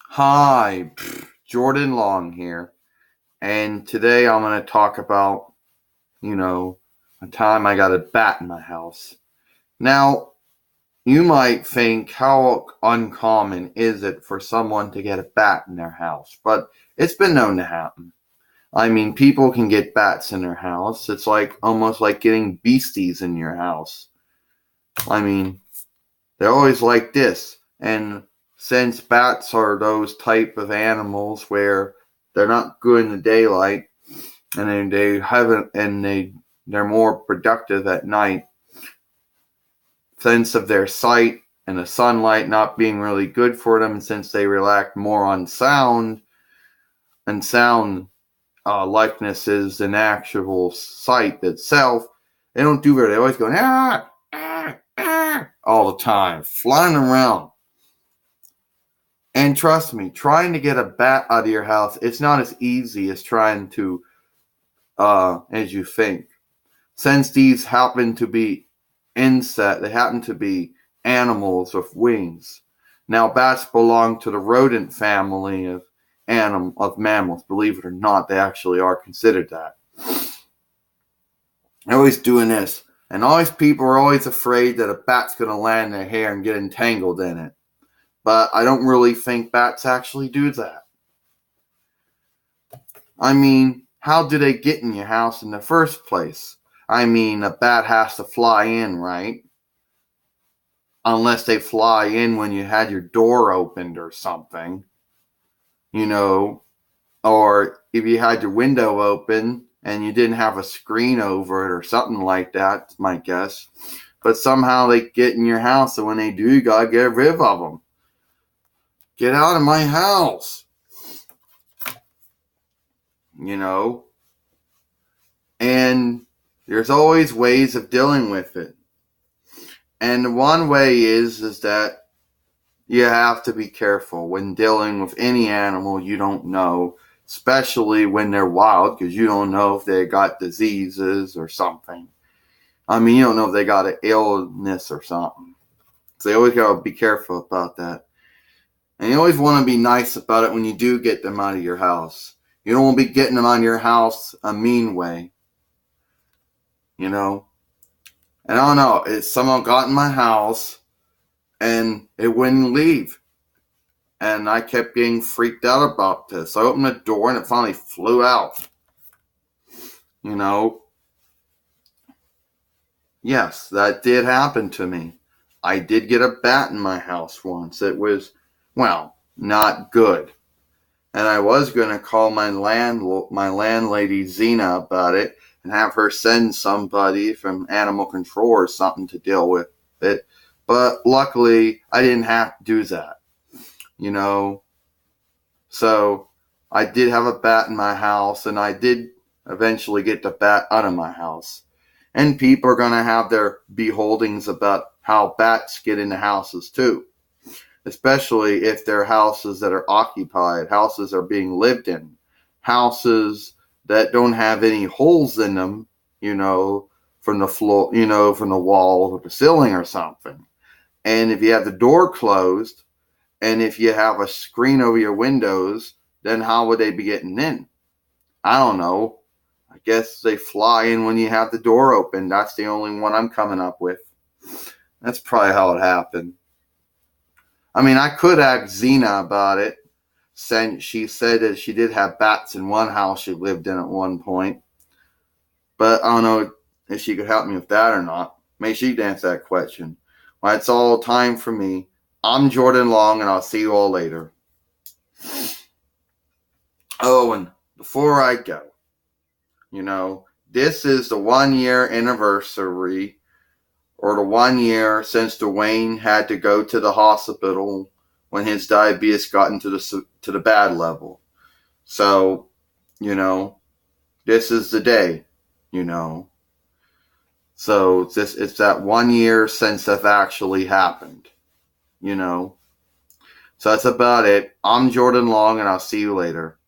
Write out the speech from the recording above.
Hi, Jordan Long here, and today I'm going to talk about, you know, a time I got a bat in my house. Now, you might think, how uncommon is it for someone to get a bat in their house? But it's been known to happen. I mean, people can get bats in their house. It's like almost like getting beasties in your house. I mean, they're always like this. And since bats are those type of animals where they're not good in the daylight and they haven't and they're more productive at night, sense of their sight and the sunlight not being really good for them, and since they rely more on sound and sound likenesses than actual sight itself, they don't do very. They always go all the time, flying around. And trust me, trying to get a bat out of your house, it's not as easy as trying to, as you think. Since these happen to be they happen to be animals with wings. Now, bats belong to the rodent family of mammals. Believe it or not, they actually are considered that. They're always doing this, and always people are always afraid that a bat's going to land in their hair and get entangled in it. But I don't really think bats actually do that. I mean, how do they get in your house in the first place? I mean, a bat has to fly in, right? Unless they fly in when you had your door opened or something, you know, or if you had your window open and you didn't have a screen over it or something like that, that's my guess. But somehow they get in your house, and when they do, you gotta get rid of them. Get out of my house, you know? And there's always ways of dealing with it. And one way is that you have to be careful when dealing with any animal you don't know, especially when they're wild, because you don't know if they got diseases or something. I mean, you don't know if they got an illness or something. So you always got to be careful about that. And you always want to be nice about it when you do get them out of your house. You don't want to be getting them out of your house a mean way, you know? And I don't know, someone got in my house and it wouldn't leave. And I kept getting freaked out about this. I opened the door and it finally flew out. You know? Yes, that did happen to me. I did get a bat in my house once. It was, well, not good. And I was going to call my landlady Zena about it and have her send somebody from animal control or something to deal with it. But luckily, I didn't have to do that, you know. So I did have a bat in my house, and I did eventually get the bat out of my house. And people are going to have their beholdings about how bats get into houses too, especially if they're houses that are occupied, houses are being lived in, houses that don't have any holes in them, you know, from the floor, you know, from the wall or the ceiling or something. And if you have the door closed, and if you have a screen over your windows, then how would they be getting in? I don't know. I guess they fly in when you have the door open. That's the only one I'm coming up with. That's probably how it happened. I mean, I could ask Xena about it, since she said that she did have bats in one house she lived in at one point. But I don't know if she could help me with that or not. Maybe she'd answer that question. Well, it's all time for me. I'm Jordan Long, and I'll see you all later. Oh, and before I go, you know, this is the 1 year anniversary, or the 1 year since Dwayne had to go to the hospital when his diabetes got into the bad level. So, you know, this is the day, you know. So it's that 1 year since that actually happened, you know. So that's about it. I'm Jordan Long, and I'll see you later.